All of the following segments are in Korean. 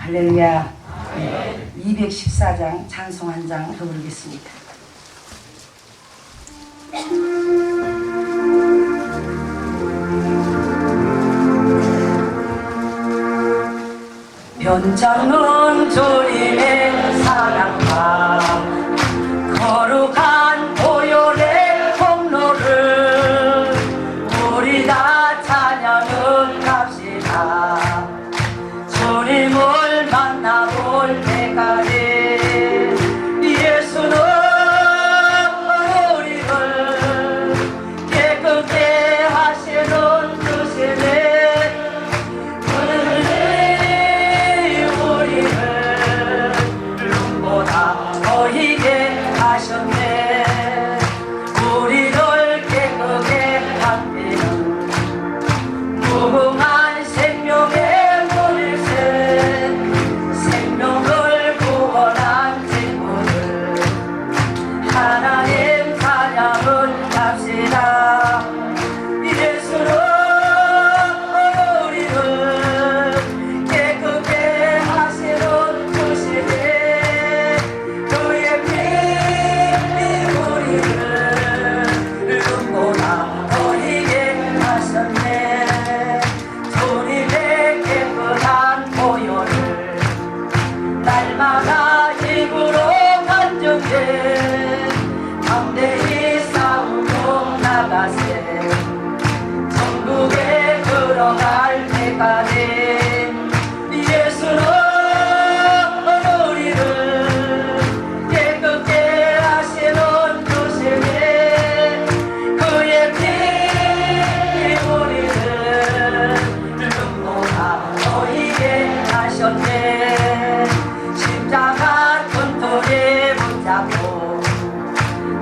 할렐루야. 214장 찬송 한 장 더 부르겠습니다. 변창은 주님의 사랑과 거룩한 보혈의 공로를 우리 다 찬양을 합시다. 주님을 만나볼 때까지 예수는 우리를 깨끗게 하시는 주시네. 우리를 눈보다 더 희게 하셨네. 우리를 깨끗게 하시는 무궁한 생명의 하나님 찬양을 합시다. 예수는 우리를 깨끗게 하시는 주시네. 그의 피 우리를 눈보다 더 희게 하셨네. 주님의 깨끗한 보혈을 날마다 입으로 간증해 담대히 싸우고 나가세. 천국에 들어갈 때까지 예수는 우리를 깨끗게 하시는 주시네. 그의 피 우리를 눈보다 더 희게 하셨네. 십자가 끈토에 붙잡고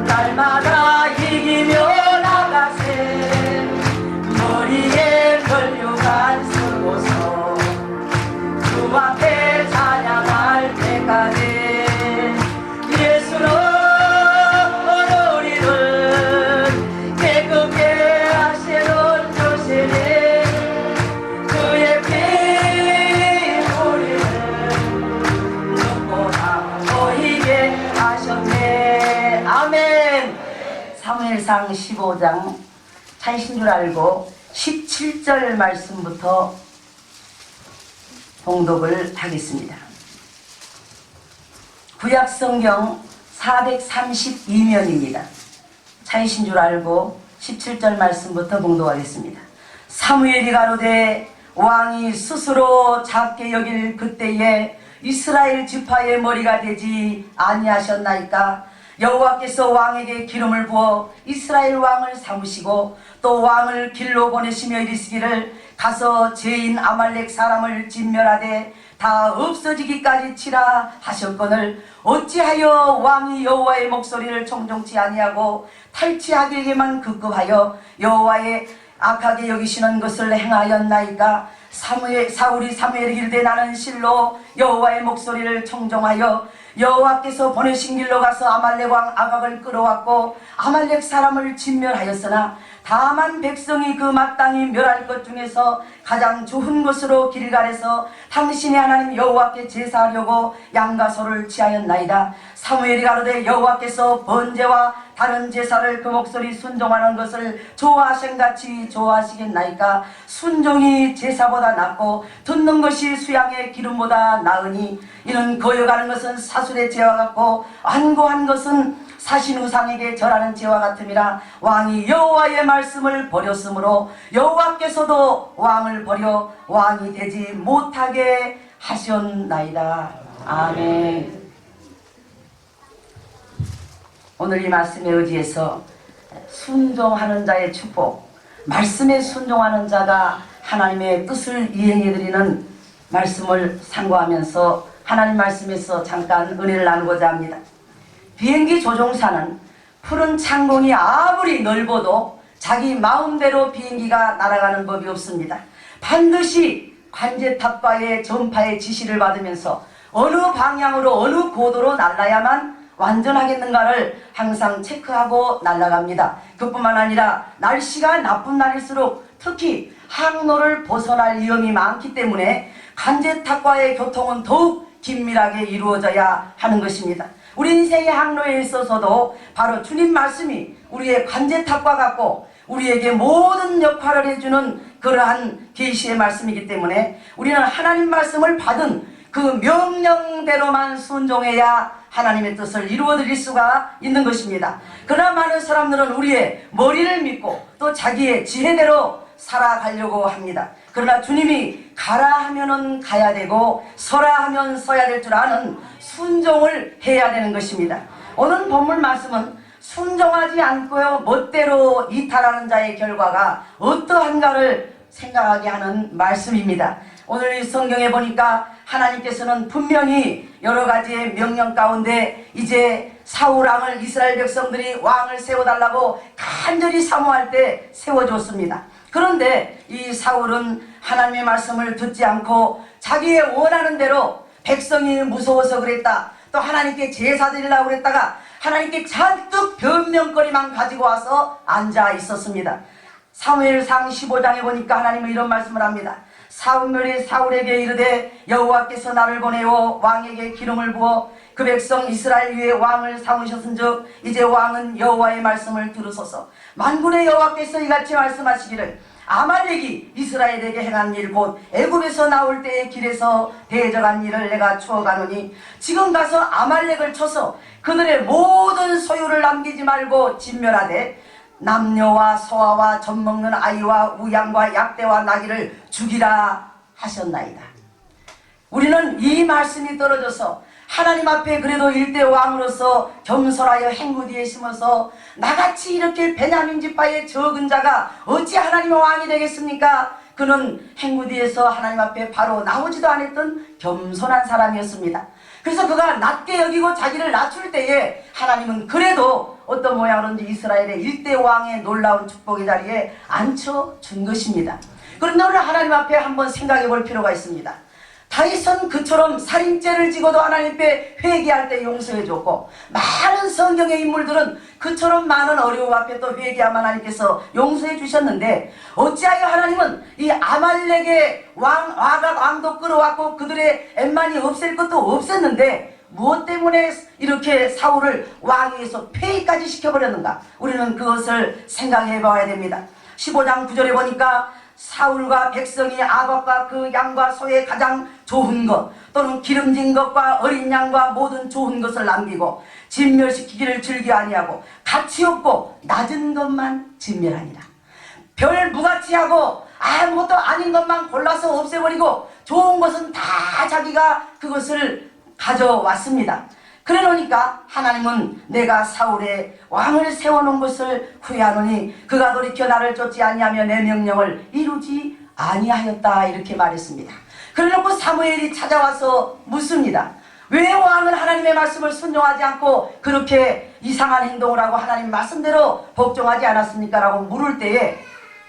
날마다 이기며 나가세. 머리에 걸려간 쓰고서 주 앞에 찬양할 때까지 예수는 우리를 깨끗게 하시는 주시네. 그의 피 우리를 눈보다 더 희게 하셨네. 아멘. 사무엘상 15장 찬신 줄 알고 17절 말씀부터 봉독을 하겠습니다. 구약성경 432면입니다. 찬신 줄 알고 17절 말씀부터 봉독하겠습니다. 사무엘이 가로되 왕이 스스로 작게 여길 그때에 이스라엘 지파의 머리가 되지 아니하셨나이까. 여호와께서 왕에게 기름을 부어 이스라엘 왕을 삼으시고 또 왕을 길로 보내시며 이르시기를 가서 죄인 아말렉 사람을 진멸하되 다 없어지기까지 치라 하셨거늘 어찌하여 왕이 여호와의 목소리를 청종치 아니하고 탈취하기에만 급급하여 여호와의 악하게 여기시는 것을 행하였나이까. 사울이 사무엘에게 이르되 나는 실로 여호와의 목소리를 청종하여 여호와께서 보내신 길로 가서 아말렉 왕 아각을 끌어왔고 아말렉 사람을 진멸하였으나 다만 백성이 그 마땅히 멸할 것 중에서 가장 좋은 것으로 길갈에서 당신의 하나님 여호와께 제사하려고 양과 소를 취하였나이다. 사무엘이 가로되 여호와께서 번제와 다른 제사를 그 목소리 순종하는 것을 좋아하신같이 좋아하시겠나이까. 순종이 제사보다 낫고 듣는 것이 수양의 기름보다 나으니 이는 거여가는 것은 사술의 죄와 같고 완고한 것은 사신 우상에게 절하는 죄와 같음이라. 왕이 여호와의 말씀을 버렸으므로 여호와께서도 왕을 버려 왕이 되지 못하게 하셨나이다. 아멘. 오늘 이 말씀에 의지해서 순종하는 자의 축복, 말씀에 순종하는 자가 하나님의 뜻을 이행해드리는 말씀을 상고하면서 하나님 말씀에서 잠깐 은혜를 나누고자 합니다. 비행기 조종사는 푸른 창공이 아무리 넓어도 자기 마음대로 비행기가 날아가는 법이 없습니다. 반드시 관제탑과의 전파의 지시를 받으면서 어느 방향으로 어느 고도로 날아야만 완전하겠는가를 항상 체크하고 날아갑니다. 그뿐만 아니라 날씨가 나쁜 날일수록 특히 항로를 벗어날 위험이 많기 때문에 관제탑과의 교통은 더욱 긴밀하게 이루어져야 하는 것입니다. 우리 인생의 항로에 있어서도 바로 주님 말씀이 우리의 관제탑과 같고 우리에게 모든 역할을 해주는 그러한 계시의 말씀이기 때문에 우리는 하나님 말씀을 받은 그 명령대로만 순종해야 하나님의 뜻을 이루어드릴 수가 있는 것입니다. 그러나 많은 사람들은 우리의 머리를 믿고 또 자기의 지혜대로 살아가려고 합니다. 그러나 주님이 가라 하면은 가야 되고 서라 하면 서야 될 줄 아는 순종을 해야 되는 것입니다. 오늘 본문 말씀은 순종하지 않고요 멋대로 이탈하는 자의 결과가 어떠한가를 생각하게 하는 말씀입니다. 오늘 이 성경에 보니까 하나님께서는 분명히 여러 가지의 명령 가운데 이제 사울 왕을 이스라엘 백성들이 왕을 세워달라고 간절히 사모할 때 세워줬습니다. 그런데 이 사울은 하나님의 말씀을 듣지 않고 자기의 원하는 대로 백성이 무서워서 그랬다, 또 하나님께 제사 드리려고 그랬다가 하나님께 잔뜩 변명거리만 가지고 와서 앉아 있었습니다. 사무엘상 15장에 보니까 하나님은 이런 말씀을 합니다. 사무엘이 사울에게 이르되 여호와께서 나를 보내어 왕에게 기름을 부어 그 백성 이스라엘 위에 왕을 삼으셨은즉 이제 왕은 여호와의 말씀을 들으소서. 만군의 여호와께서 이같이 말씀하시기를 아말렉이 이스라엘에게 행한 일 곧 애굽에서 나올 때의 길에서 대적한 일을 내가 추억하노니 지금 가서 아말렉을 쳐서 그들의 모든 소유를 남기지 말고 진멸하되 남녀와 소아와 젖먹는 아이와 우양과 약대와 나귀를 죽이라 하셨나이다. 우리는 이 말씀이 떨어져서 하나님 앞에 그래도 일대 왕으로서 겸손하여 행구디에 심어서 나같이 이렇게 베냐민 지파의 적은 자가 어찌 하나님의 왕이 되겠습니까? 그는 행구디에서 하나님 앞에 바로 나오지도 않았던 겸손한 사람이었습니다. 그래서 그가 낮게 여기고 자기를 낮출 때에 하나님은 그래도 어떤 모양으로든지 이스라엘의 일대 왕의 놀라운 축복의 자리에 앉혀준 것입니다. 그런데 오늘 하나님 앞에 한번 생각해 볼 필요가 있습니다. 다윗은 그처럼 살인죄를 지고도 하나님 앞에 회개할 때 용서해 줬고, 많은 성경의 인물들은 그처럼 많은 어려움 앞에 또 회개하면 하나님께서 용서해 주셨는데 어찌하여 하나님은 이 아말렉의 왕도 끌어왔고 그들의 엠만이 없앨 것도 없앴는데 무엇 때문에 이렇게 사울을 왕위에서 폐위까지 시켜버렸는가? 우리는 그것을 생각해 봐야 됩니다. 15장 9절에 보니까 사울과 백성이 아각과 그 양과 소의 가장 좋은 것 또는 기름진 것과 어린 양과 모든 좋은 것을 남기고 진멸시키기를 즐겨 아니하고 가치 없고 낮은 것만 진멸하니라. 별 무가치하고 아무것도 아닌 것만 골라서 없애버리고 좋은 것은 다 자기가 그것을 가져왔습니다. 그래 놓으니까 하나님은 내가 사울의 왕을 세워놓은 것을 후회하노니 그가 돌이켜 나를 쫓지 아니하며 내 명령을 이루지 아니하였다, 이렇게 말했습니다. 그래 놓고 사무엘이 찾아와서 묻습니다. 왜 왕은 하나님의 말씀을 순종하지 않고 그렇게 이상한 행동을 하고 하나님 말씀대로 복종하지 않았습니까? 라고 물을 때에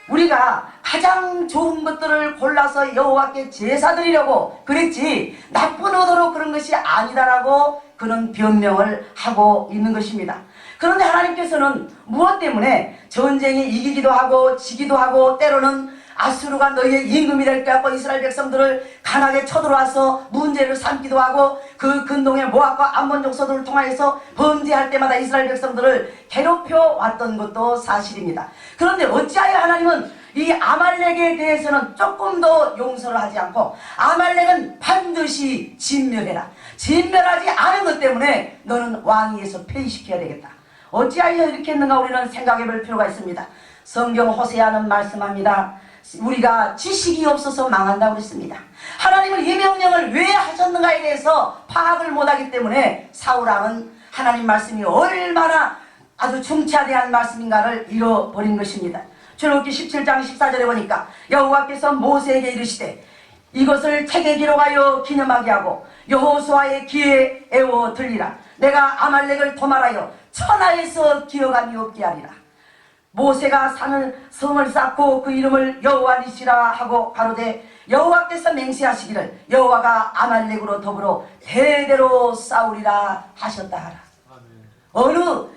우리가 가장 좋은 것들을 골라서 여호와께 제사 드리려고 그랬지 나쁜 의도로 그런 것이 아니다라고 그런 변명을 하고 있는 것입니다. 그런데 하나님께서는 무엇 때문에 전쟁이 이기기도 하고 지기도 하고 때로는 아수르가 너희의 임금이 될 것 같고 이스라엘 백성들을 강하게 쳐들어와서 문제를 삼기도 하고 그 근동의 모압과 암몬 족속들을 통하여서 범죄할 때마다 이스라엘 백성들을 괴롭혀 왔던 것도 사실입니다. 그런데 어찌하여 하나님은 이 아말렉에 대해서는 조금 더 용서를 하지 않고 아말렉은 반드시 진멸해라, 진멸하지 않은 것 때문에 너는 왕위에서 폐위시켜야 되겠다. 어찌하여 이렇게 했는가 우리는 생각해 볼 필요가 있습니다. 성경 호세아는 말씀합니다. 우리가 지식이 없어서 망한다고 그랬습니다. 하나님은 이 명령을 왜 하셨는가에 대해서 파악을 못하기 때문에 사울왕은 하나님 말씀이 얼마나 아주 중차대한 말씀인가를 잃어버린 것입니다. 출애굽기 17장 14절에 보니까 여호와께서 모세에게 이르시되 이것을 책에 기록하여 기념하게 하고 여호수아의 귀에 애워 들리라. 내가 아말렉을 도말하여 천하에서 기억함이 없게 하리라. 모세가 성을 쌓고 그 이름을 여호와 니시라 하고 가로되 여호와께서 맹세하시기를 여호와가 아말렉으로 더불어 대대로 싸우리라 하셨다 하라.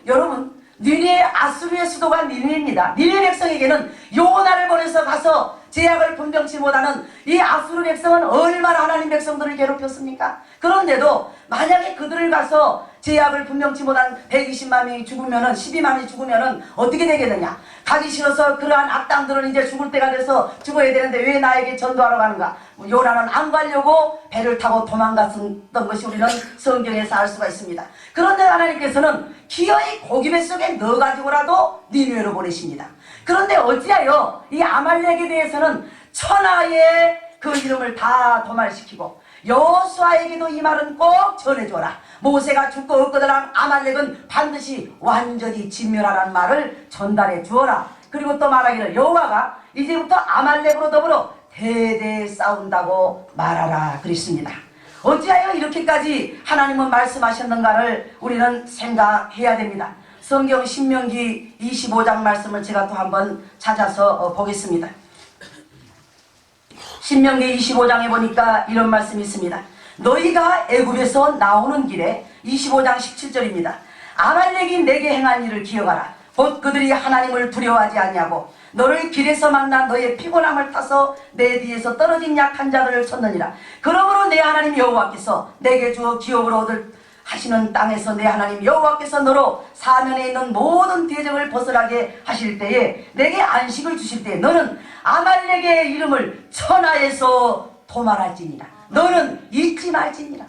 여러분 니느웨 아수르의 수도가 니느웨입니다. 니느웨 백성에게는 요나를 보내서 가서 제약을 분명치 못하는 이 아수르 백성은 얼마나 하나님 백성들을 괴롭혔습니까? 그런데도 만약에 그들을 가서 제약을 분명치 못한 120만 명이 죽으면은 12만이 죽으면은 어떻게 되겠느냐? 가기 싫어서 그러한 악당들은 이제 죽을 때가 돼서 죽어야 되는데 왜 나에게 전도하러 가는가? 요나는 안 가려고 배를 타고 도망갔던 것이 우리는 성경에서 알 수가 있습니다. 그런데 하나님께서는 기어이 고기 뱃속에 넣어가지고라도 니느웨로 보내십니다. 그런데 어찌하여 이 아말렉에 대해서는 천하의 그 이름을 다 도말시키고 여호수아에게도 이 말은 꼭 전해줘라. 모세가 죽고 없거더라. 아말렉은 반드시 완전히 진멸하라는 말을 전달해 주어라. 그리고 또 말하기를 여호와가 이제부터 아말렉으로 더불어 대대 싸운다고 말하라 그랬습니다. 어찌하여 이렇게까지 하나님은 말씀하셨는가를 우리는 생각해야 됩니다. 성경 신명기 25장 말씀을 제가 또 한번 찾아서 보겠습니다. 신명기 25장에 보니까 이런 말씀이 있습니다. 너희가 애굽에서 나오는 길에 25장 17절입니다. 아말렉이 내게 행한 일을 기억하라. 곧 그들이 하나님을 두려워하지 아니하고 너를 길에서 만나 너의 피곤함을 타서 내 뒤에서 떨어진 약한 자들을 쳤느니라. 그러므로 내 하나님 여호와께서 내게 주어 기업으로 얻을 하시는 땅에서 내 하나님 여호와께서 너로 사면에 있는 모든 대적을 벗어나게 하실 때에 내게 안식을 주실 때에 너는 아말렉의 이름을 천하에서 도말할지니라. 너는 잊지 말지니라.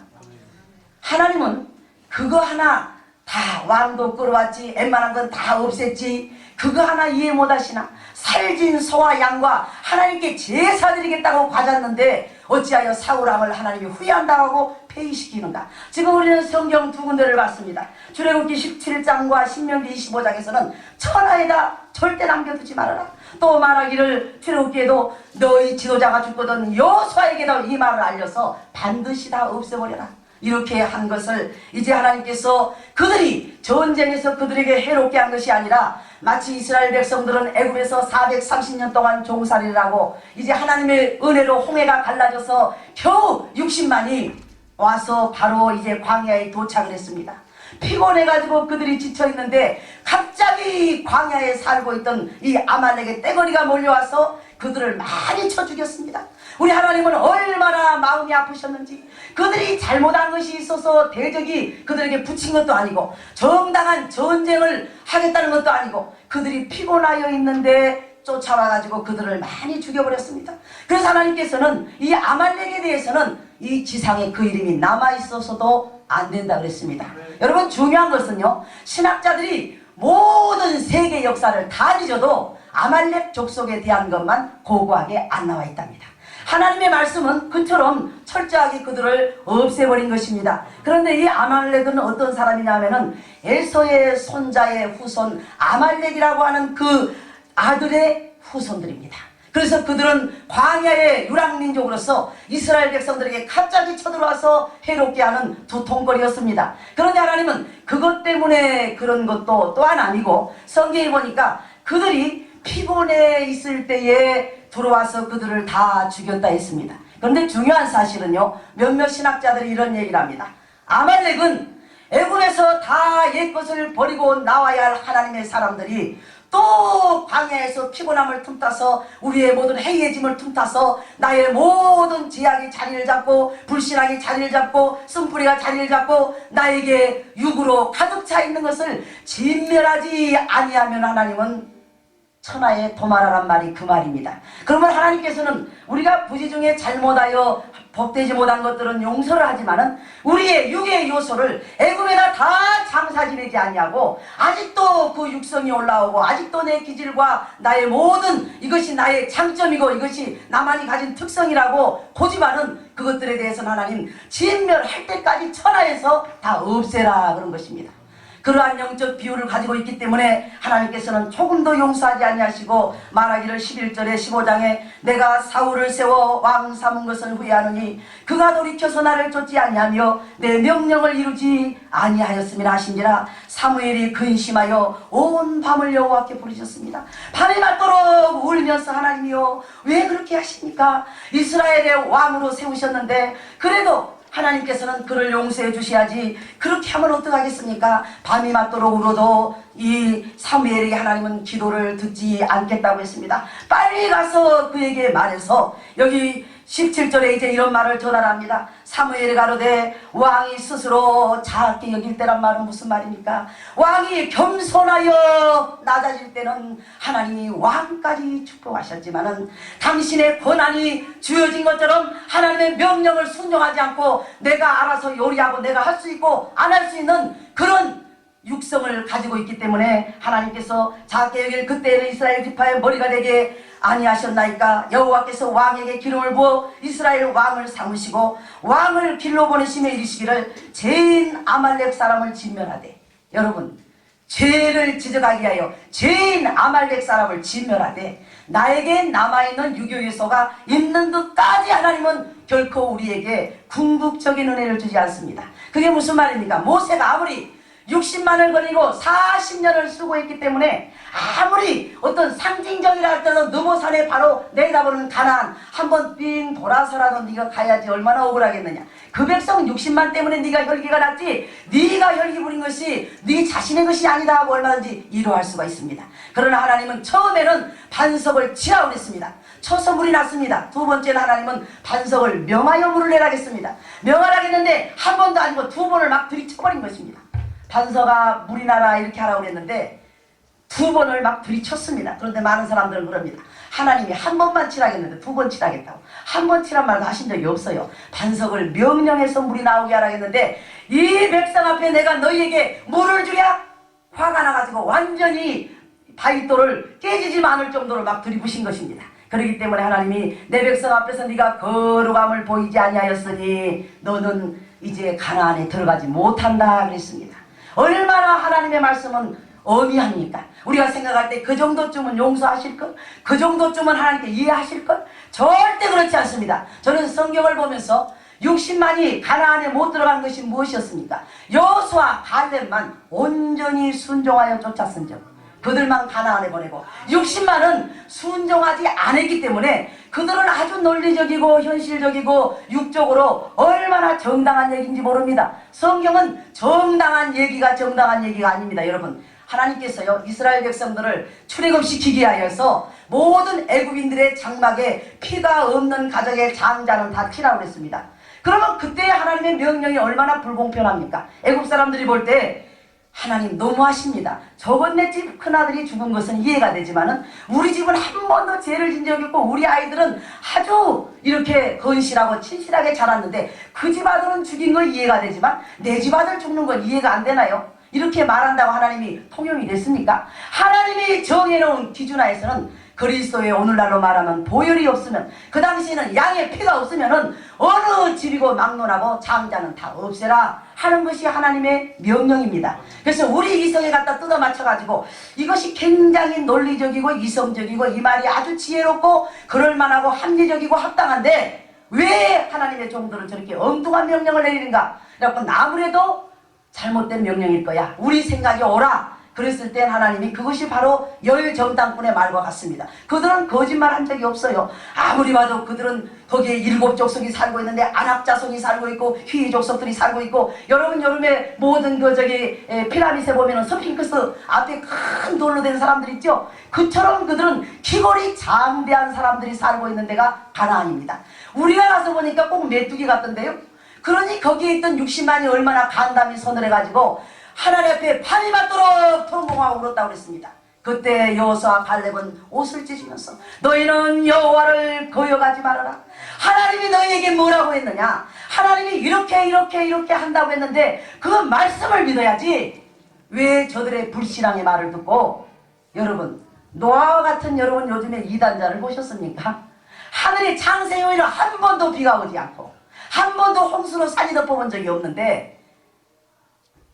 하나님은 그거 하나 다 왕도 끌어왔지, 웬만한 건 다 없앴지, 그거 하나 이해 못하시나? 살진 소와 양과 하나님께 제사 드리겠다고 가졌는데 어찌하여 사울왕을 하나님이 후회한다고 폐위시키는가? 지금 우리는 성경 두 군데를 봤습니다. 출애굽기 17장과 신명기 25장에서는 천하에다 절대 남겨두지 말아라. 또 말하기를 출애굽기에도 너희 지도자가 죽거든 여호수아에게도 이 말을 알려서 반드시 다 없애버려라. 이렇게 한 것을 이제 하나님께서 그들이 전쟁에서 그들에게 해롭게 한 것이 아니라 마치 이스라엘 백성들은 애굽에서 430년 동안 종살이를 하고 이제 하나님의 은혜로 홍해가 갈라져서 겨우 60만이 와서 바로 이제 광야에 도착을 했습니다. 피곤해가지고 그들이 지쳐있는데 갑자기 광야에 살고 있던 이 아말렉의 떼거리가 몰려와서 그들을 많이 쳐 죽였습니다. 우리 하나님은 얼마나 마음이 아프셨는지, 그들이 잘못한 것이 있어서 대적이 그들에게 붙인 것도 아니고 정당한 전쟁을 하겠다는 것도 아니고 그들이 피곤하여 있는데 쫓아와가지고 그들을 많이 죽여버렸습니다. 그래서 하나님께서는 이 아말렉에 대해서는 이 지상에 그 이름이 남아있어서도 안 된다 그랬습니다. 여러분, 중요한 것은요, 신학자들이 모든 세계 역사를 다 뒤져도 아말렉 족속에 대한 것만 고고하게 안 나와 있답니다. 하나님의 말씀은 그처럼 철저하게 그들을 없애버린 것입니다. 그런데 이 아말렉은 어떤 사람이냐면은 에서의 손자의 후손 아말렉이라고 하는 그 아들의 후손들입니다. 그래서 그들은 광야의 유랑민족으로서 이스라엘 백성들에게 갑자기 쳐들어와서 해롭게 하는 두통거리였습니다. 그런데 하나님은 그것 때문에 그런 것도 또한 아니고 성경에 보니까 그들이 피곤해 있을 때에 들어와서 그들을 다 죽였다 했습니다. 그런데 중요한 사실은요, 몇몇 신학자들이 이런 얘기를 합니다. 아말렉은 애굽에서 다 옛것을 버리고 나와야 할 하나님의 사람들이 또 광야에서 피곤함을 틈타서 우리의 모든 해이해짐을 틈타서 나의 모든 제약이 자리를 잡고 불신앙이 자리를 잡고 쓴뿌리가 자리를 잡고 나에게 육으로 가득 차 있는 것을 진멸하지 아니하면 하나님은 천하에 도말하란 말이 그 말입니다. 그러면 하나님께서는 우리가 부지 중에 잘못하여 복되지 못한 것들은 용서를 하지만은 우리의 육의 요소를 애굽에다 다 장사 지내지 아니하고 아직도 그 육성이 올라오고 아직도 내 기질과 나의 모든 이것이 나의 장점이고 이것이 나만이 가진 특성이라고 고집하는 그것들에 대해서는 하나님 진멸할 때까지 천하에서 다 없애라 그런 것입니다. 그러한 영적 비유를 가지고 있기 때문에 하나님께서는 조금도 용서하지 아니하시고 말하기를 11절에 15장에 내가 사울을 세워 왕 삼은 것을 후회하노니 그가 돌이켜서 나를 쫓지 아니하며 내 명령을 이루지 아니하였음이라 하신지라. 사무엘이 근심하여 온 밤을 여호와께 부르셨습니다. 밤에 맞도록 울면서 하나님이여 왜 그렇게 하십니까? 이스라엘의 왕으로 세우셨는데 그래도 하나님께서는 그를 용서해 주셔야지 그렇게 하면 어떡하겠습니까? 밤이 맞도록 울어도 이 사무엘에게 하나님은 기도를 듣지 않겠다고 했습니다. 빨리 가서 그에게 말해서 여기 17절에 이제 이런 말을 전하랍니다. 사무엘이 가로되 왕이 스스로 작게 여길 때란 말은 무슨 말입니까? 왕이 겸손하여 낮아질 때는 하나님이 왕까지 축복하셨지만은 당신의 권한이 주어진 것처럼 하나님의 명령을 순종하지 않고 내가 알아서 요리하고 내가 할 수 있고 안 할 수 있는 그런 육성을 가지고 있기 때문에 하나님께서 작게 여길 그때는 이스라엘 지파의 머리가 되게 아니하셨나이까. 여호와께서 왕에게 기름을 부어 이스라엘 왕을 삼으시고 왕을 길로 보내시며 이르시기를 죄인 아말렉 사람을 진멸하되, 여러분 죄를 지적하기 위하여 죄인 아말렉 사람을 진멸하되 나에게 남아있는 유교유소가 있는 듯까지 하나님은 결코 우리에게 궁극적인 은혜를 주지 않습니다. 그게 무슨 말입니까? 모세가 아무리 60만을 거리고 40년을 수고했기 때문에 아무리 어떤 상징적이라 할지라도 느보산에 바로 내다보는 가나안 한번 삥 돌아서라도 네가 가야지 얼마나 억울하겠느냐. 그 백성 60만 때문에 네가 혈기가 났지 네가 혈기 부린 것이 네 자신의 것이 아니다 하고 얼마든지 이루할 수가 있습니다. 그러나 하나님은 처음에는 반석을 치라고 했습니다. 쳐서 물이 났습니다. 두 번째는 하나님은 반석을 명하여 물을 내라겠습니다. 명하라겠는데 한 번도 아니고 두 번을 막 들이쳐버린 것입니다. 반석아 물이 나라 이렇게 하라고 했는데 두 번을 막 들이쳤습니다. 그런데 많은 사람들은 그럽니다. 하나님이 한 번만 치라겠는데 두 번 치라겠다고. 한 번 치란 말도 하신 적이 없어요. 반석을 명령해서 물이 나오게 하라 했는데 이 백성 앞에 내가 너희에게 물을 주랴? 화가 나가지고 완전히 바위돌을 깨지지 않을 정도로 막 들이부신 것입니다. 그렇기 때문에 하나님이 내 백성 앞에서 네가 거룩함을 보이지 아니하였으니 너는 이제 가나안에 들어가지 못한다 그랬습니다. 얼마나 하나님의 말씀은 어미합니까? 우리가 생각할 때 그 정도쯤은 용서하실걸? 그 정도쯤은 하나님께 이해하실걸? 절대 그렇지 않습니다. 저는 성경을 보면서 60만이 가나안에 못 들어간 것이 무엇이었습니까? 여호수아 갈렙만 온전히 순종하여 쫓았은 적, 그들만 가나안에 보내고 60만은 순종하지 않았기 때문에 그들은 아주 논리적이고 현실적이고 육적으로 얼마나 정당한 얘기인지 모릅니다. 성경은 정당한 얘기가 정당한 얘기가 아닙니다. 여러분, 하나님께서요 이스라엘 백성들을 출애굽시키기 위하여서 모든 애굽인들의 장막에 피가 없는 가정의 장자는 다 치라고 했습니다. 그러면 그때 하나님의 명령이 얼마나 불공평합니까? 애굽 사람들이 볼 때 하나님 너무하십니다. 저번 내 집 큰아들이 죽은 것은 이해가 되지만은 우리 집은 한 번도 죄를 진 적이 없고 우리 아이들은 아주 이렇게 건실하고 친실하게 자랐는데 그 집 아들은 죽인 건 이해가 되지만 내 집 아들 죽는 건 이해가 안 되나요? 이렇게 말한다고 하나님이 통용이 됐습니까? 하나님이 정해놓은 기준하에서는 그리스도의 오늘날로 말하면 보혈이 없으면, 그 당시에는 양의 피가 없으면은 어느 집이고 막론하고 장자는 다 없애라 하는 것이 하나님의 명령입니다. 그래서 우리 이성에 갖다 뜯어 맞춰가지고 이것이 굉장히 논리적이고 이성적이고 이 말이 아주 지혜롭고 그럴만하고 합리적이고 합당한데 왜 하나님의 종들은 저렇게 엉뚱한 명령을 내리는가? 그래갖고 아무래도 잘못된 명령일 거야, 우리 생각이 옳아, 그랬을 땐 하나님이 그것이 바로 열정당꾼의 말과 같습니다. 그들은 거짓말 한 적이 없어요. 아무리 봐도 그들은 거기에 7 족속이 살고 있는데 안악자손이 살고 있고 휘 족속들이 살고 있고, 여러분 여름에 모든 피라미드에 보면은 스핑크스 앞에 큰 돌로 된 사람들 있죠. 그처럼 그들은 기골이 장대한 사람들이 살고 있는 데가 가나안입니다. 우리가 가서 보니까 꼭 메뚜기 같던데요. 그러니 거기에 있던 60만이 얼마나 간담이 손을 해가지고 하나님 앞에 팔이 맞도록 통곡하고 울었다고 그랬습니다. 그때 여호수아 갈렙은 옷을 찢으면서 너희는 여호와를 거역하지 말아라. 하나님이 너희에게 뭐라고 했느냐? 하나님이 이렇게 한다고 했는데 그 말씀을 믿어야지. 왜 저들의 불신앙의 말을 듣고, 여러분 노아와 같은 여러분 요즘에 이단자를 보셨습니까? 하늘의 창세 이후로 한 번도 비가 오지 않고 한 번도 홍수로 산이 덮어본 적이 없는데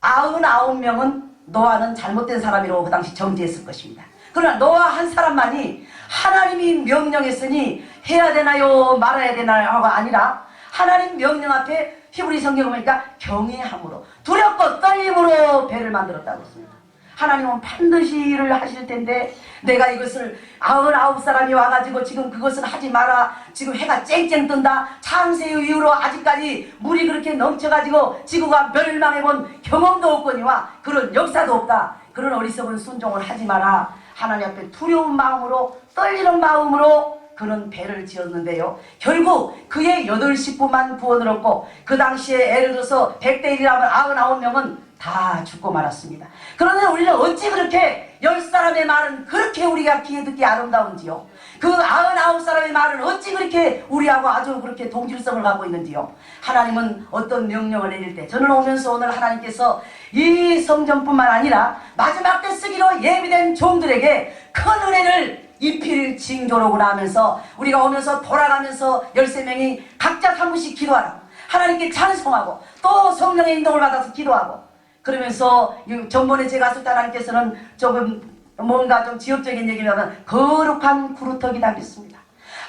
99명은 노아는 잘못된 사람이라고 그 당시 정지했을 것입니다. 그러나 노아 한 사람만이 하나님이 명령했으니 해야 되나요 말아야 되나요가 아니라 하나님 명령 앞에 히브리 성경을 보니까 경외함으로 두렵고 떨림으로 배를 만들었다고 했습니다. 하나님은 반드시 일을 하실 텐데 내가 이것을 99사람이 와가지고 지금 그것을 하지 마라, 지금 해가 쨍쨍 뜬다, 창세 이후로 아직까지 물이 그렇게 넘쳐가지고 지구가 멸망해본 경험도 없거니와 그런 역사도 없다, 그런 어리석은 순종을 하지 마라, 하나님 앞에 두려운 마음으로 떨리는 마음으로 그런 배를 지었는데요, 결국 그의 8식구만 구원을 얻고 그 당시에 예를 들어서 100대 1이라면 99명은 다 죽고 말았습니다. 그런데 우리는 어찌 그렇게 10사람의 말은 그렇게 우리가 귀에 듣기 아름다운지요, 그 99사람의 말은 어찌 그렇게 우리하고 아주 그렇게 동질성을 갖고 있는지요. 하나님은 어떤 명령을 내릴 때, 저는 오면서 오늘 하나님께서 이 성전뿐만 아니라 마지막 때 쓰기로 예비된 종들에게 큰 은혜를 입힐 징조로구나 하면서 우리가 오면서 돌아가면서 13명이 각자 한 분씩 기도하라, 하나님께 찬송하고 또 성령의 인도를 받아서 기도하고, 그러면서 전번에 제가 썼던 하나님께서는 조금 뭔가 좀 지역적인 얘기라면 거룩한 구루터기다 그랬습니다.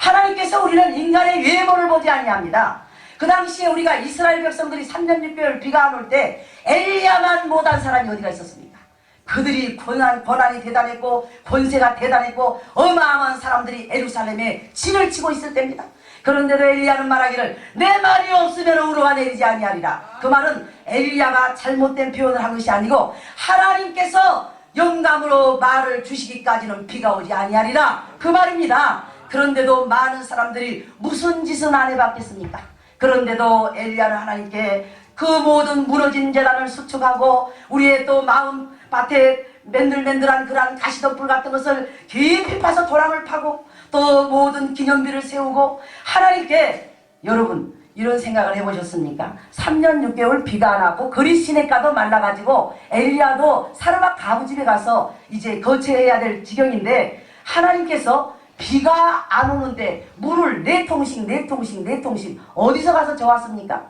하나님께서 우리는 인간의 외모를 보지 아니합니다. 그 당시에 우리가 이스라엘 백성들이 3년 6개월 비가 안 올 때 엘리야만 못한 사람이 어디가 있었습니까? 그들이 권한이 대단했고 권세가 대단했고 어마어마한 사람들이 예루살렘에 진을 치고 있을 때입니다. 그런데도 엘리야는 말하기를 내 말이 없으면 우로가 내리지 아니하리라. 그 말은 엘리야가 잘못된 표현을 한 것이 아니고 하나님께서 영감으로 말을 주시기까지는 비가 오지 아니하리라, 그 말입니다. 그런데도 많은 사람들이 무슨 짓은 안 해봤겠습니까? 그런데도 엘리야는 하나님께 그 모든 무너진 재단을 수축하고 우리의 또 마음밭에 맨들맨들한 그러한 가시덤불 같은 것을 깊이 파서 도랑을 파고 또 모든 기념비를 세우고 하나님께, 여러분 이런 생각을 해보셨습니까? 3년 6개월 비가 안 왔고 그리 시냇가도 말라가지고 엘리야도 사르밧 가부집에 가서 이제 거처해야 될 지경인데 하나님께서 비가 안 오는데 물을 4통씩 어디서 가서 저왔습니까?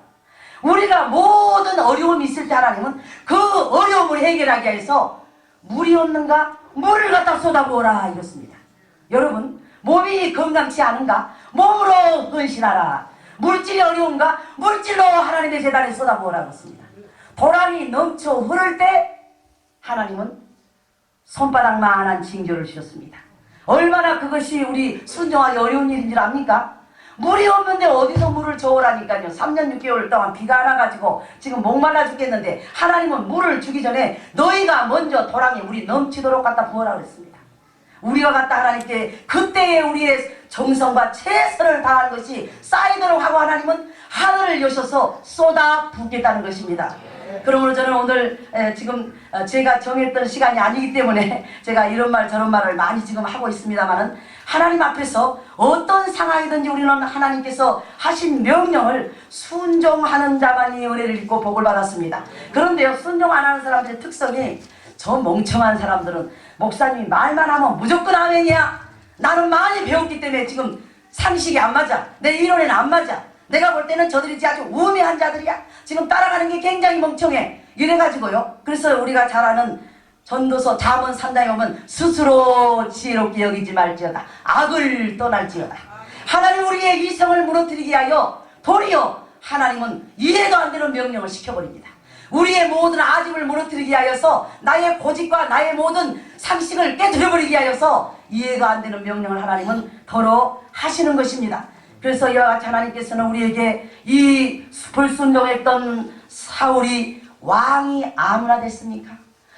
우리가 모든 어려움이 있을 때 하나님은 그 어려움을 해결하기 위해서 물이 없는가? 물을 갖다 쏟아부어라 이렇습니다. 여러분 몸이 건강치 않은가? 몸으로 헌신하라. 물질이 어려운가? 물질로 하나님의 재단에 쏟아부어라 그렇습니다. 도랑이 넘쳐 흐를 때 하나님은 손바닥만한 징조를 주셨습니다. 얼마나 그것이 우리 순종하기 어려운 일인 줄 압니까? 물이 없는데 어디서 물을 저으라니까요. 3년 6개월 동안 비가 안 와가지고 지금 목말라 죽겠는데 하나님은 물을 주기 전에 너희가 먼저 도랑에 물이 넘치도록 갖다 부어라 그랬습니다. 우리가 갖다 하나님께 그때에 우리의 정성과 최선을 다한 것이 쌓이도록 하고 하나님은 하늘을 여셔서 쏟아 붓겠다는 것입니다. 그러므로 저는 오늘 지금 제가 정했던 시간이 아니기 때문에 제가 이런 말 저런 말을 많이 지금 하고 있습니다만은 하나님 앞에서 어떤 상황이든지 우리는 하나님께서 하신 명령을 순종하는 자만이 은혜를 입고 복을 받았습니다. 그런데요, 순종 안 하는 사람들의 특성이, 저 멍청한 사람들은 목사님이 말만 하면 무조건 아멘이야. 나는 많이 배웠기 때문에 지금 상식이 안 맞아. 내 이론에는 안 맞아. 내가 볼 때는 저들이 아주 우매한 자들이야. 지금 따라가는 게 굉장히 멍청해. 이래가지고요. 그래서 우리가 잘 아는 전도서 잠언 3장에 오면 스스로 지혜롭게 여기지 말지어다. 악을 떠날지어다. 하나님 우리의 이성을 무너뜨리게 하여 도리어 하나님은 이해도 안 되는 명령을 시켜버립니다. 우리의 모든 아집을 무너뜨리게 하여서 나의 고집과 나의 모든 상식을 깨뜨려버리게 하여서 이해가 안 되는 명령을 하나님은 더러 하시는 것입니다. 그래서 이와 같이 하나님께서는 우리에게 이 불순종했던 사울이 왕이 아무나 됐습니까?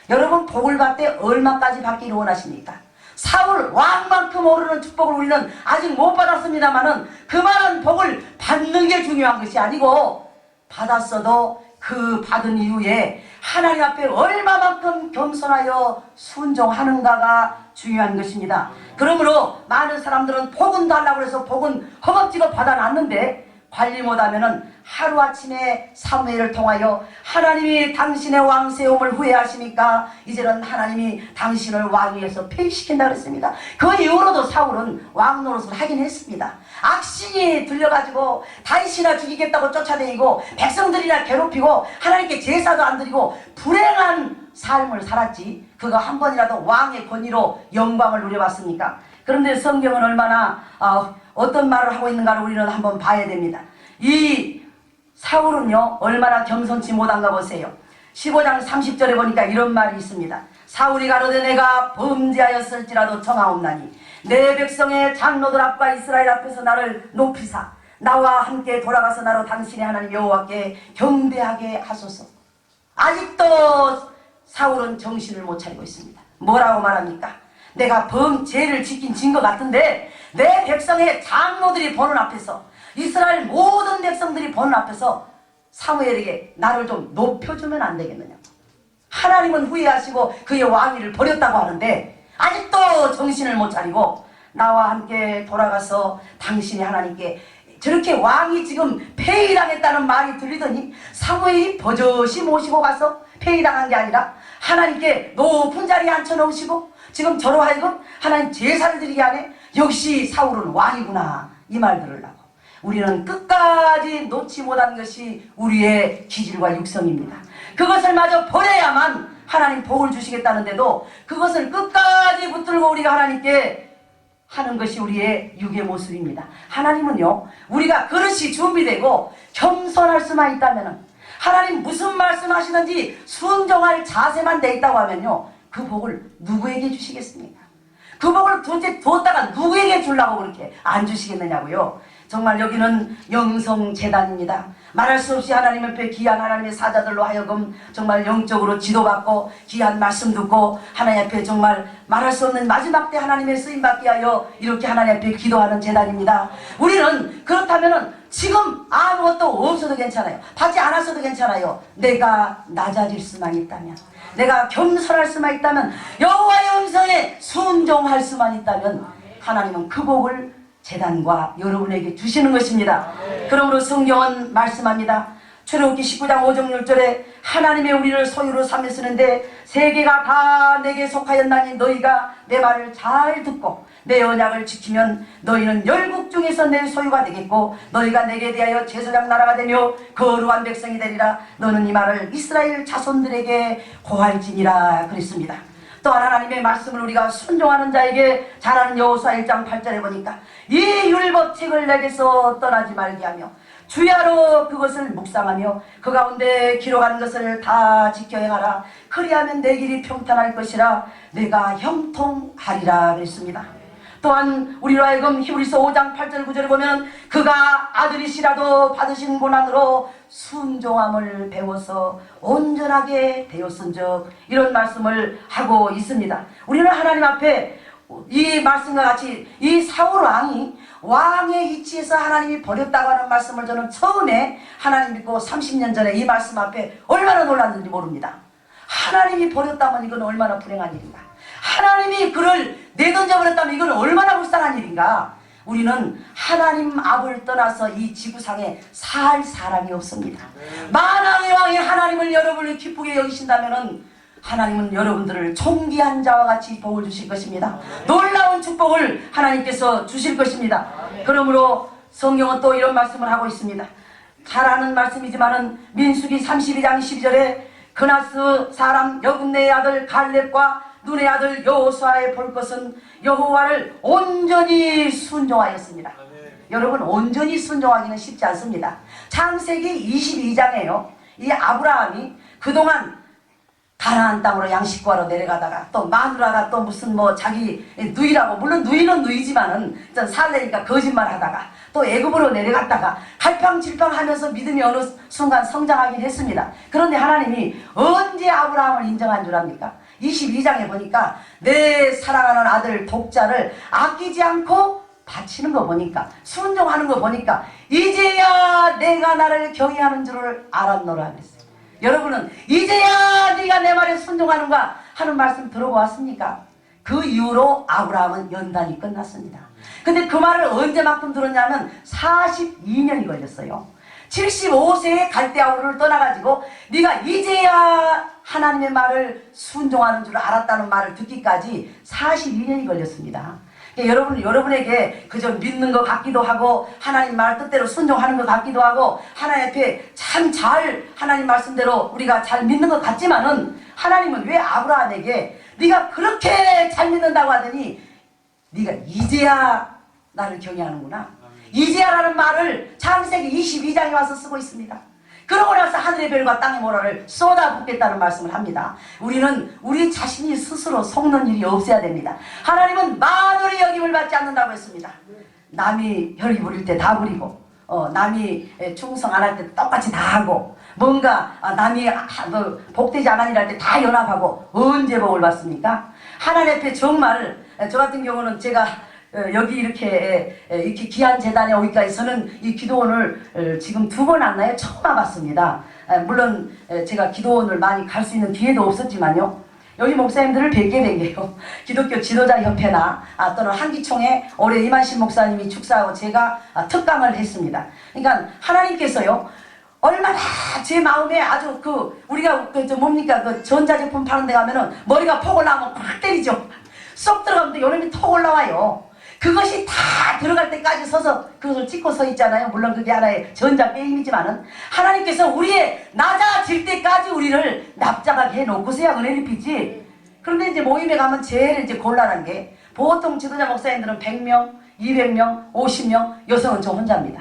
여러분 복을 받되 얼마까지 받기를 원하십니까? 사울 왕만큼 오르는 축복을 우리는 아직 못 받았습니다만은 그 많은 복을 받는 게 중요한 것이 아니고 받았어도 그 받은 이후에 하나님 앞에 얼마만큼 겸손하여 순종하는가가 중요한 것입니다. 그러므로 많은 사람들은 복은 달라고 해서 복은 허겁지겁 받아놨는데 관리 못하면은 하루아침에 사무엘을 통하여 하나님이 당신의 왕 세움을 후회하십니까? 이제는 하나님이 당신을 왕 위에서 폐위시킨다 그랬습니다. 그 이후로도 사울은 왕 노릇을 하긴 했습니다. 악신이 들려가지고 다윗이나 죽이겠다고 쫓아다니고 백성들이나 괴롭히고 하나님께 제사도 안 드리고 불행한 삶을 살았지 그가 한 번이라도 왕의 권위로 영광을 누려봤습니까? 그런데 성경은 얼마나 어떤 말을 하고 있는가를 우리는 한번 봐야 됩니다. 이 사울은요 얼마나 겸손치 못한가 보세요. 15장 30절에 보니까 이런 말이 있습니다. 사울이 가로되 내가 범죄하였을지라도 청하옵나니 내 백성의 장로들 앞과 이스라엘 앞에서 나를 높이사 나와 함께 돌아가서 나로 당신의 하나님 여호와께 경배하게 하소서. 아직도 사울은 정신을 못 차리고 있습니다. 뭐라고 말합니까? 내가 범죄를 지킨 증거 같은데 내 백성의 장로들이 보는 앞에서, 이스라엘 모든 백성들이 보는 앞에서 사무엘에게 나를 좀 높여주면 안 되겠느냐. 하나님은 후회하시고 그의 왕위를 버렸다고 하는데 아직도 정신을 못 차리고 나와 함께 돌아가서 당신이 하나님께, 저렇게 왕이 지금 폐위당했다는 말이 들리더니 사무엘이 버젓이 모시고 가서 폐위당한 게 아니라 하나님께 높은 자리에 앉혀놓으시고 지금 저로 하여금 하나님 제사를 드리게 하네. 역시 사울은 왕이구나, 이 말 들으려고. 우리는 끝까지 놓지 못한 것이 우리의 기질과 육성입니다. 그것을 마저 버려야만 하나님 복을 주시겠다는데도 그것을 끝까지 붙들고 우리가 하나님께 하는 것이 우리의 육의 모습입니다. 하나님은요, 우리가 그릇이 준비되고 겸손할 수만 있다면, 하나님 무슨 말씀하시는지 순종할 자세만 돼 있다고 하면요, 그 복을 누구에게 주시겠습니까? 그 복을 도대체 뒀다가 누구에게 주려고 그렇게 안 주시겠느냐고요. 정말 여기는 영성재단입니다. 말할 수 없이 하나님 앞에 귀한 하나님의 사자들로 하여금 정말 영적으로 지도받고 귀한 말씀 듣고 하나님 앞에 정말 말할 수 없는 마지막 때 하나님의 쓰임받게 하여 이렇게 하나님 앞에 기도하는 재단입니다. 우리는 그렇다면 지금 아무것도 없어도 괜찮아요. 받지 않았어도 괜찮아요. 내가 낮아질 수만 있다면, 내가 겸손할 수만 있다면, 여호와의 음성에 순종할 수만 있다면 하나님은 그 복을 재단과 여러분에게 주시는 것입니다. 그러므로 성경은 말씀합니다. 출애굽기 19장 5절 6절에 하나님의 우리를 소유로 삼으시는데 세계가 다 내게 속하였나니 너희가 내 말을 잘 듣고 내 언약을 지키면 너희는 열국 중에서 내 소유가 되겠고 너희가 내게 대하여 제사장 나라가 되며 거룩한 백성이 되리라. 너는 이 말을 이스라엘 자손들에게 고할지니라 그랬습니다. 또한 하나님의 말씀을 우리가 순종하는 자에게 잘하는 여호수아 1장 8절에 보니까 이 율법책을 내게서 떠나지 말게 하며 주야로 그것을 묵상하며 그 가운데 기록하는 것을 다 지켜 행하라. 그리하면 내 길이 평탄할 것이라 내가 형통하리라 그랬습니다. 또한 우리로 하여금 히브리서 5장 8절 9절에 보면 그가 아들이시라도 받으신 고난으로 순종함을 배워서 온전하게 되었은즉 이런 말씀을 하고 있습니다. 우리는 하나님 앞에 이 말씀과 같이 이 사울 왕이 왕의 위치에서 하나님이 버렸다고 하는 말씀을 저는 처음에 하나님 믿고 30년 전에 이 말씀 앞에 얼마나 놀랐는지 모릅니다. 하나님이 버렸다면 이건 얼마나 불행한 일인가. 하나님이 그를 내던져 버렸다면 이건 얼마나 불쌍한 일인가. 우리는 하나님 앞을 떠나서 이 지구상에 살 사람이 없습니다. 만왕의 왕이 하나님을 여러분을 기쁘게 여기신다면 하나님은 여러분들을 존귀한 자와 같이 복을 주실 것입니다. 놀라운 축복을 하나님께서 주실 것입니다. 그러므로 성경은 또 이런 말씀을 하고 있습니다. 잘 아는 말씀이지만은 민수기 32장 12절에 그나스 사람 여분네의 아들 갈렙과 눈의 아들 여호수아의 볼 것은 여호와를 온전히 순종하였습니다. 여러분, 온전히 순종하기는 쉽지 않습니다. 창세기 22장에요 이 아브라함이 그동안 가나안 땅으로 양식 구하러 내려가다가 또 마누라가 또 무슨 뭐 자기 누이라고, 물론 누이는 누이지만은 살래니까 거짓말 하다가 또 애굽으로 내려갔다가 갈팡질팡 하면서 믿음이 어느 순간 성장하긴 했습니다. 그런데 하나님이 언제 아브라함을 인정한 줄 압니까? 22장에 보니까 내 사랑하는 아들 독자를 아끼지 않고 바치는 거 보니까, 순종하는 거 보니까 이제야 내가 나를 경외하는 줄을 알았노라 그랬어요. 여러분은 이제야 네가 내 말에 순종하는가 하는 말씀 들어보았습니까? 그 이후로 아브라함은 연단이 끝났습니다. 근데 그 말을 언제만큼 들었냐면 42년이 걸렸어요. 75세에 갈대아우르를 떠나가지고 네가 이제야 하나님의 말을 순종하는 줄 알았다는 말을 듣기까지 42년이 걸렸습니다. 그러니까 여러분에게 그저 믿는 것 같기도 하고 하나님 말 뜻대로 순종하는 것 같기도 하고 하나님 앞에 참 잘 하나님 말씀대로 우리가 잘 믿는 것 같지만은 하나님은 왜 아브라함에게 네가 그렇게 잘 믿는다고 하더니 네가 이제야 나를 경외하는구나, 이제야라는 말을 창세기 22장에 와서 쓰고 있습니다. 그러고 나서 하늘의 별과 땅의 모라를 쏟아붓겠다는 말씀을 합니다. 우리는 우리 자신이 스스로 속는 일이 없어야 됩니다. 하나님은 만물의 여김을 받지 않는다고 했습니다. 남이 혈기 부릴 때 다 부리고 남이 충성 안 할 때 똑같이 다 하고 뭔가 남이 복되지 않은 일 할 때 다 연합하고 언제 복을 받습니까? 하나님 앞에 정말 저 같은 경우는 제가 여기 이렇게 귀한 재단에 오기까지서는 이 기도원을 지금 2번 왔나요? 처음 와봤습니다. 물론 제가 기도원을 많이 갈 수 있는 기회도 없었지만요. 여기 목사님들을 뵙게 된 게요. 기독교 지도자 협회나 또는 한기총에 올해 이만신 목사님이 축사하고 제가 특강을 했습니다. 그러니까 하나님께서요. 얼마나 제 마음에 아주 우리가 뭡니까 전자제품 파는 데 가면은 머리가 폭 올라오면 팍 때리죠. 쏙 들어가면 요놈이 톡 올라와요. 그것이 다 들어갈 때까지 서서 그것을 찍고 서 있잖아요. 물론 그게 하나의 전자 게임이지만은 하나님께서 우리의 낮아질 때까지 우리를 납작하게 해놓고서야 은혜를 입히지. 그런데 이제 모임에 가면 제일 이제 곤란한 게 보통 지도자 목사님들은 100명, 200명, 50명, 여성은 저 혼자입니다.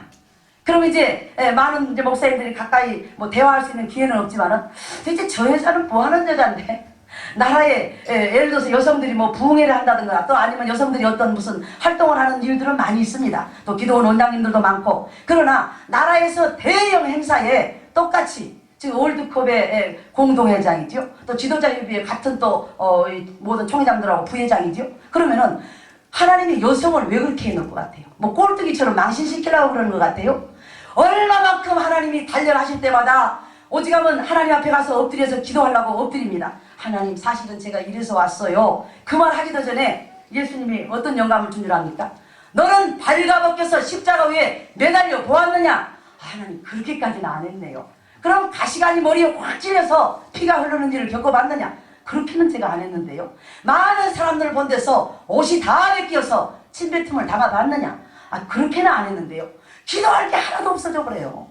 그럼 이제 많은 이제 목사님들이 가까이 뭐 대화할 수 있는 기회는 없지만은 대체 저 여자는 뭐 하는 여자인데? 나라에 예를 들어서 여성들이 뭐 부흥회를 한다든가 또 아니면 여성들이 어떤 무슨 활동을 하는 일들은 많이 있습니다. 또 기도원 원장님들도 많고. 그러나 나라에서 대형 행사에 똑같이 지금 월드컵의 공동회장이죠. 또 지도자협의회 같은 또 모든 총회장들하고 부회장이죠. 그러면은 하나님이 여성을 왜 그렇게 해놓을 것 같아요? 뭐 꼴뚜기처럼 망신시키려고 그러는 것 같아요? 얼마만큼 하나님이 단련하실 때마다 오직하면 하나님 앞에 가서 엎드려서 기도하려고 엎드립니다. 하나님 사실은 제가 이래서 왔어요. 그 말 하기도 전에 예수님이 어떤 영감을 준 줄 압니까? 너는 발가벗겨서 십자가 위에 매달려 보았느냐? 하나님 그렇게까지는 안 했네요. 그럼 가시관이 머리에 확 찔려서 피가 흐르는지를 겪어봤느냐? 그렇게는 제가 안 했는데요. 많은 사람들을 본 데서 옷이 다 벗겨서 침뱉음을 당해봤느냐? 그렇게는 안 했는데요. 기도할 게 하나도 없어져 그래요.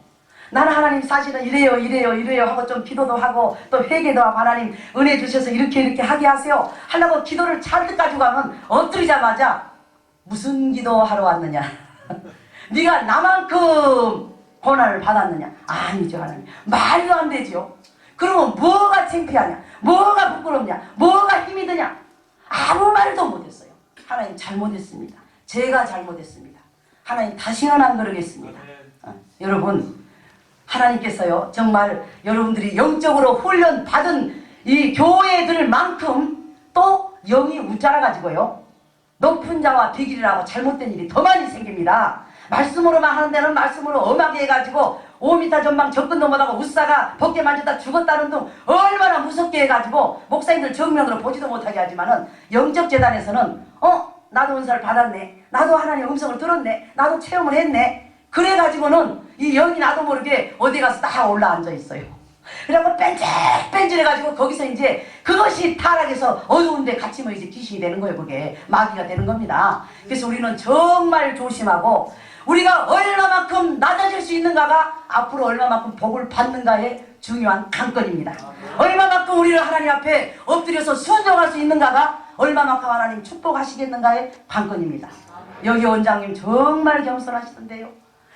나는 하나님 사실은 이래요 하고 좀 기도도 하고 또 회개도 하고 하나님 은혜 주셔서 이렇게 하게 하세요 하려고 기도를 잔뜩 가지고 가면 엎드리자마자 무슨 기도하러 왔느냐? 네가 나만큼 고난을 받았느냐? 아니죠 하나님. 말도 안 되죠. 그러면 뭐가 창피하냐? 뭐가 부끄럽냐? 뭐가 힘이 드냐? 아무 말도 못했어요. 하나님 잘못했습니다. 제가 잘못했습니다. 하나님 다시는 안 그러겠습니다. 여러분 하나님께서요 정말 여러분들이 영적으로 훈련 받은 이 교회들만큼 또 영이 우짜라 가지고요 높은 자와 비길이라고 잘못된 일이 더 많이 생깁니다. 말씀으로만 하는 데는 말씀으로 엄하게 해가지고 5m 전방 접근도 못하고 우사가 벗게 만졌다 죽었다는 등 얼마나 무섭게 해가지고 목사님들 정면으로 보지도 못하게 하지만은 영적 재단에서는 나도 은사를 받았네, 나도 하나님의 음성을 들었네, 나도 체험을 했네, 그래가지고는 이 영이 나도 모르게 어디 가서 딱 올라앉아 있어요. 그래갖고 뺀질뺀질해가지고 거기서 이제 그것이 타락해서 어두운데 갇히면 이제 귀신이 되는 거예요. 그게 마귀가 되는 겁니다. 그래서 우리는 정말 조심하고 우리가 얼마만큼 낮아질 수 있는가가 앞으로 얼마만큼 복을 받는가의 중요한 관건입니다. 얼마만큼 우리를 하나님 앞에 엎드려서 순종할 수 있는가가 얼마만큼 하나님 축복하시겠는가의 관건입니다. 여기 원장님 정말 겸손하시던데요.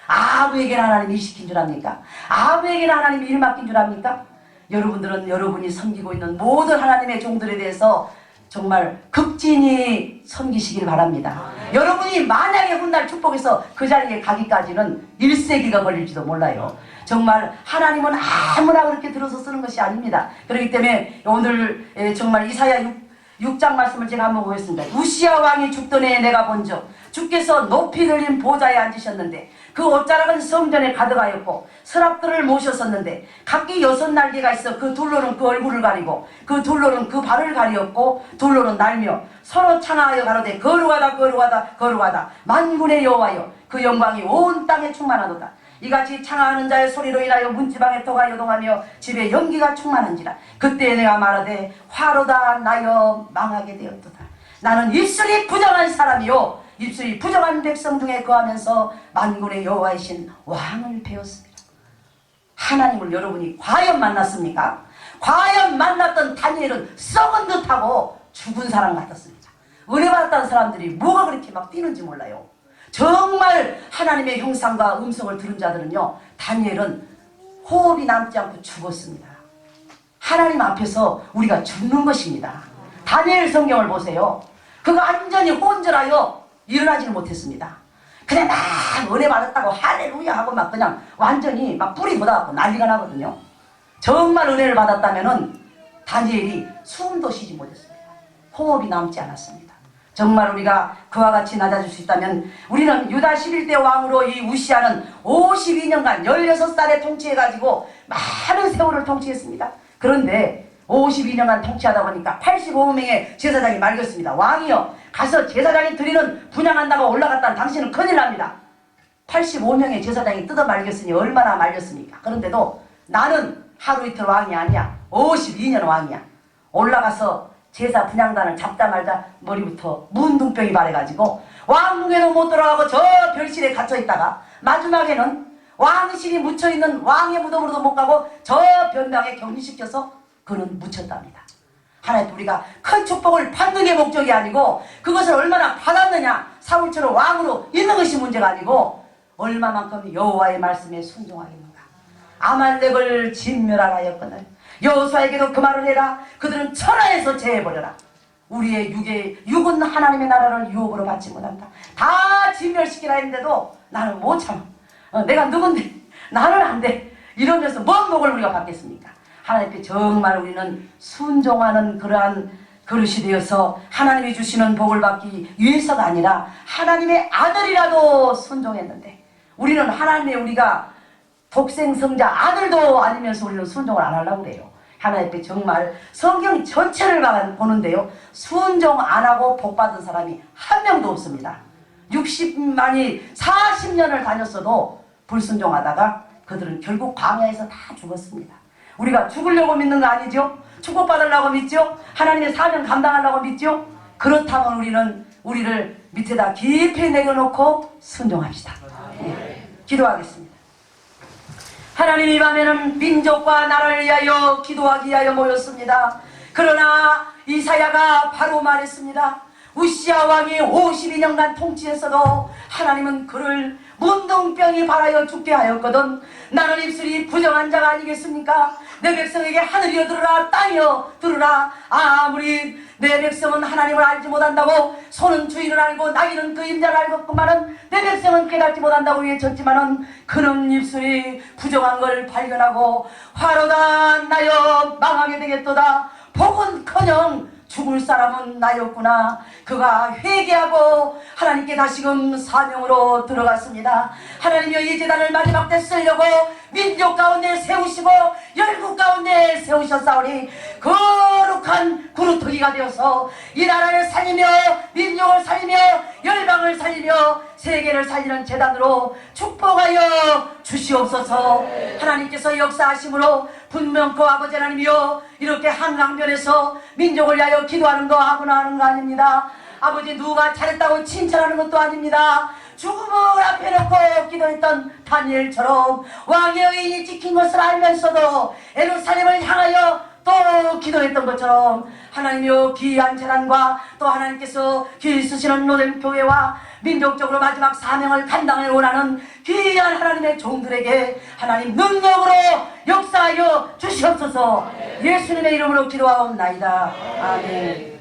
아무에게나 하나님이 일 시킨 줄 압니까? 아무에게나 하나님이 일 맡긴 줄 압니까? 여러분들은 여러분이 섬기고 있는 모든 하나님의 종들에 대해서 정말 극진히 섬기시길 바랍니다. 여러분이 만약에 훗날 축복해서 그 자리에 가기까지는 1세기가 걸릴지도 몰라요. 정말 하나님은 아무나 그렇게 들어서 쓰는 것이 아닙니다. 그렇기 때문에 오늘 정말 이사야 6장 말씀을 제가 한번 보겠습니다. 우시야 왕이 죽던 해에 내가 본적 주께서 높이 들린 보좌에 앉으셨는데 그 옷자락은 성전에 가득하였고 서랍들을 모셨었는데 각기 6날개가 있어 그 둘로는 그 얼굴을 가리고 그 둘로는 그 발을 가리었고 둘로는 날며 서로 창하여 가로되 거룩하다 거룩하다 거룩하다 만군의 여호와여 그 영광이 온 땅에 충만하도다. 이같이 창하는 자의 소리로 인하여 문지방에 터가 요동하며 집에 연기가 충만한지라. 그때 내가 말하되 화로다 나여 망하게 되었도다. 나는 입술이 부정한 사람이요 입술이 부정한 백성 중에 거하면서 만군의 여호와이신 왕을 배웠습니다. 하나님을 여러분이 과연 만났습니까? 과연 만났던 다니엘은 썩은 듯하고 죽은 사람 같았습니다. 은혜 받았다는 사람들이 뭐가 그렇게 막 뛰는지 몰라요. 정말 하나님의 형상과 음성을 들은 자들은요 다니엘은 호흡이 남지 않고 죽었습니다. 하나님 앞에서 우리가 죽는 것입니다. 다니엘 성경을 보세요. 그가 완전히 혼절하여 일어나지를 못했습니다. 그냥 막 은혜 받았다고 할렐루야 하고 막 그냥 완전히 막 뿌리 돋아갖고 난리가 나거든요. 정말 은혜를 받았다면은 다니엘이 숨도 쉬지 못했습니다. 호흡이 남지 않았습니다. 정말 우리가 그와 같이 낮아질 수 있다면 우리는 유다 11대 왕으로 이 우시아는 52년간 16살에 통치해가지고 많은 세월을 통치했습니다. 그런데 52년간 통치하다 보니까 85명의 제사장이 말렸습니다. 왕이여 가서 제사장이 드리는 분양한다고 올라갔다는 당신은 큰일 납니다. 85명의 제사장이 뜯어 말렸으니 얼마나 말렸습니까? 그런데도 나는 하루 이틀 왕이 아니야. 52년 왕이야. 올라가서 제사 분향단을 잡자마자 머리부터 문둥병이 발해가지고 왕궁에도 못 들어가고 저 별실에 갇혀있다가 마지막에는 왕실이 묻혀있는 왕의 무덤으로도 못 가고 저 변방에 격리시켜서 그는 묻혔답니다. 하나님 우리가 큰 축복을 받는 게 목적이 아니고 그것을 얼마나 받았느냐 사울처럼 왕으로 있는 것이 문제가 아니고 얼마만큼 여호와의 말씀에 순종하겠는가. 아말렉을 진멸하였거늘 여호수아에게도 그 말을 해라. 그들은 천하에서 제해버려라. 우리의 육은 하나님의 나라를 유업으로 받지 못한다. 다 진멸시키라 했는데도 나는 못 참아. 내가 누군데 나는 안 돼. 이러면서 뭔 복을 우리가 받겠습니까? 하나님께 정말 우리는 순종하는 그러한 그릇이 되어서 하나님이 주시는 복을 받기 위해서가 아니라 하나님의 아들이라도 순종했는데 우리는 하나님의 우리가 독생성자 아들도 아니면서 우리는 순종을 안 하려고 그래요. 하나님께 정말 성경 전체를 보는데요. 순종 안 하고 복 받은 사람이 한 명도 없습니다. 60만이 40년을 다녔어도 불순종하다가 그들은 결국 광야에서 다 죽었습니다. 우리가 죽으려고 믿는 거 아니죠? 축복받으려고 믿죠? 하나님의 사명 감당하려고 믿죠? 그렇다면 우리는 우리를 밑에다 깊이 내려놓고 순종합시다. 네. 기도하겠습니다. 하나님 이 밤에는 민족과 나라를 위하여 기도하기 위하여 모였습니다. 그러나 이사야가 바로 말했습니다. 우시아 왕이 52년간 통치했어도 하나님은 그를 문둥병이 발하여 죽게 하였거든. 나는 입술이 부정한 자가 아니겠습니까? 내 백성에게 하늘이여 들으라 땅이여 들으라. 아무리 내 백성은 하나님을 알지 못한다고 손은 주인을 알고 나귀는 그 임자를 알겠구만은 내 백성은 깨닫지 못한다고 외쳤지만은 그는 입술이 부정한 걸 발견하고 화로다 나여 망하게 되겠도다. 복은커녕 죽을 사람은 나였구나. 그가 회개하고 하나님께 다시금 사명으로 들어갔습니다. 하나님이여 이 제단을 마지막 때 쓰려고 민족 가운데 세우시고 열국 가운데 세우셨사오니 거룩한 구루터기가 되어서 이 나라를 살리며 민족을 살리며 열방을 살리며 세계를 살리는 제단으로 축복하여 주시옵소서. 하나님께서 역사하심으로 분명 그 아버지 하나님이여 이렇게 한강변에서 민족을 위하여 기도하는 거 하거나 하는 거 아닙니다. 아버지 누가 잘했다고 칭찬하는 것도 아닙니다. 죽음을 앞에 놓고 기도했던 다니엘처럼 왕의 의인이 지킨 것을 알면서도 예루살렘을 향하여 또 기도했던 것처럼 하나님이여 귀한 재난과 또 하나님께서 길 쓰시는 로뎀 교회와 민족적으로 마지막 사명을 감당을 원하는 귀한 하나님의 종들에게 하나님 능력으로 역사하여 주시옵소서. 예수님의 이름으로 기도하옵나이다. 아멘.